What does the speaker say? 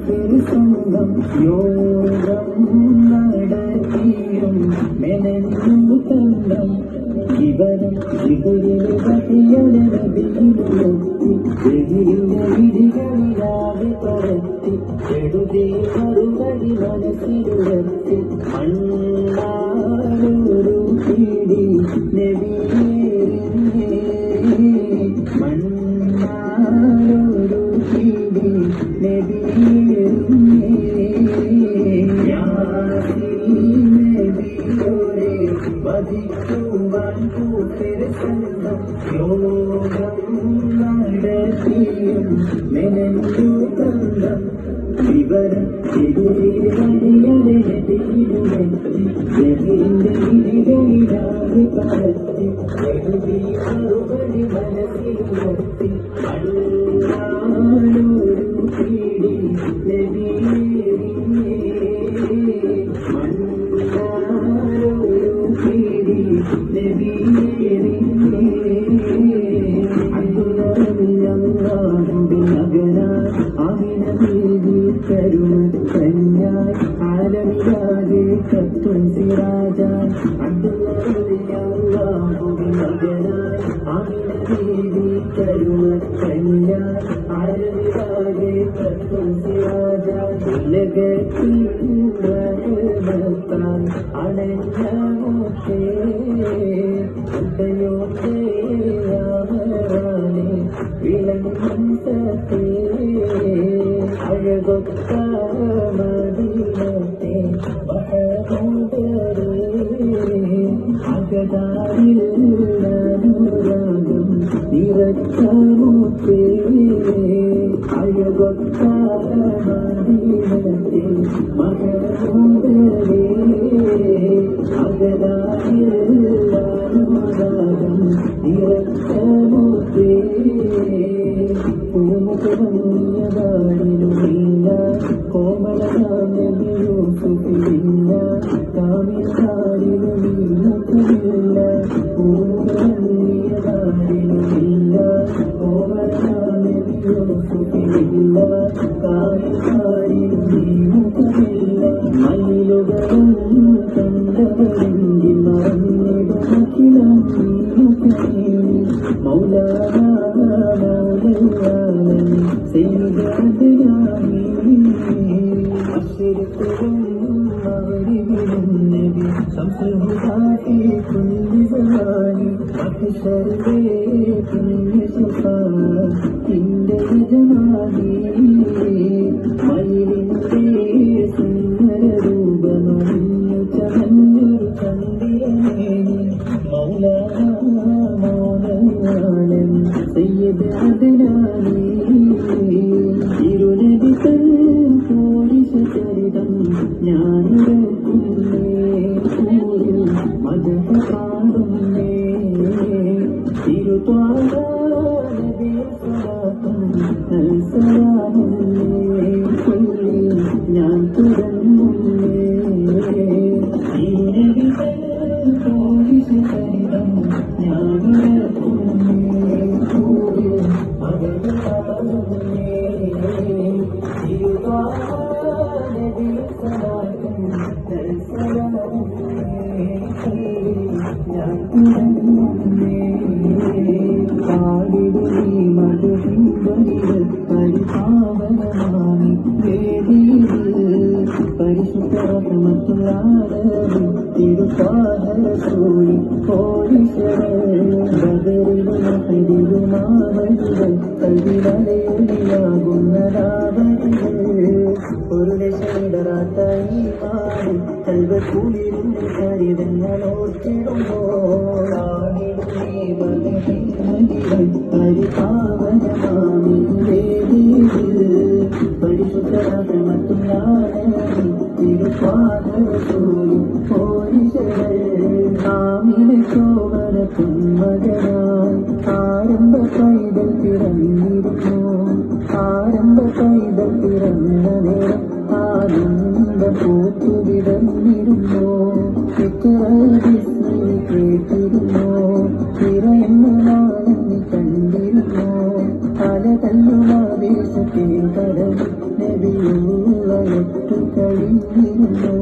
സംഘം യോഗം നടത്തിയും മെനഞ്ഞു തന്ത്രം ഇവരും വിധികളിലാകെ പരത്തി എഴുതി മറുപടി മനസ്സിലുയർത്തി മണ്ണാലൊരു പിടി നബിയേ മണ്ണാലൊരു പിടി നബിയേ വധിക്കുവാൻ കൂട്ടിരുസം യോഗം നടത്തിയും മെനഞ്ഞു തന്ത്രം ഇവരും വിധികളിലാകെ പരത്തി എഴുതി മറുപടി മനസ്സിലുയർത്തി മണ്ണാലൊരു പിടി നബിയേ ആലമിലാകെ കത്തും സിറാജാൻ ആലമിലാകെ കത്തും സിറാജാൻ ലഗത്തിൻ അണഞ്ഞോട്ടേ ഉദയോട്ടേയാമരാനെ വിളങ്ങും സത്തേ അഴകൊത്ത മദീനത്തെ ബഹദൂദരേ അകതാരിൽ അനുരാഗം നിറച്ചമുത്തേ അഴകൊത്ത മദീനത്തെ ബഹദൂദരേ അകതാരിൽ അനുരാഗം നിറച്ചമുത്തേ പൂമുഖമണിയതാരിലുമില്ല കോമളനാമയൂസുഫില്ല കാമിതാരിലുമില്ല പൂമുഖമണിയതാരിലുമില്ല കോമളനാമയൂസുഫില്ല കാമിതാരിലുമില്ല മയിലുകളും കണ്ടവരെങ്കിൽ മറന്നിടും മൗലാന അശ്വരത്തിലും മകരിവിലും നബി സംസ്കൃതാക്കി കുഞ്ഞിസമാനി അക്ഷരേ കുഞ്ഞിസുഖാൻ ഇന്റെ യജമാനി മയിലിന്റെ സുന്ദര രൂപമണിഞ്ഞു ചമഞ്ഞൊരു ചന്ദ്രനേനി മൗലാന മൗലയാളൻ സയ്യിദ് അദ്നാനി ഇരുനബി തൻ പോരിശചരിതം ഞാനിരക്കുന്നേ ൂരിൽ മദഹ പാടുന്നേ തിരുത്വാല നബി സ്വലാത്തും നൽസലാമുന്നേ ചൊല്ലി ഞാൻ തുടങ്ങുന്നേ ഇരുനബി തൻ പോരിശചരിതം ഞാനിരക്കുന്നേ ൂരിൽ മദഹ പാടുന്നേ പരിപാവനമാമി വേദിയിൽ പരിശുദ്ധമത്തുള്ള തിരുപ്പാദൂരി കോടീശ്വരരിലുമാവരികൾ കൽവിലലയൊലിയാകുന്നതാവരികൾ ഒരു ലക്ഷമിടറാത്തായി മാറി കൽവക്കൂലിരുന്ന് ചരിതങ്ങൾ ഓർത്തിടുമ്പോൾ പരിപാവനമാമി വേദിയിൽ പരിശുദ്ധമത്തുള്ള തിരുപ്പാദൂരി കോടീശ്വരൻ ശോഭന പൊന്മകനായി ആരംഭ പൈതൽ പിറന്നിരുന്നു ആരംഭ പൈതൽ പിറന്ന നേരം ആനന്ദ പൂത്തു വിടന്നിരുന്നു കേട്ടിരുന്നു പിറന്ന നാളെന്ന് കണ്ടിരുന്നു പല തല്ലുമാദേശത്തെ കടൽ നബിയോ പെറ്റു കഴിഞ്ഞിരുന്നു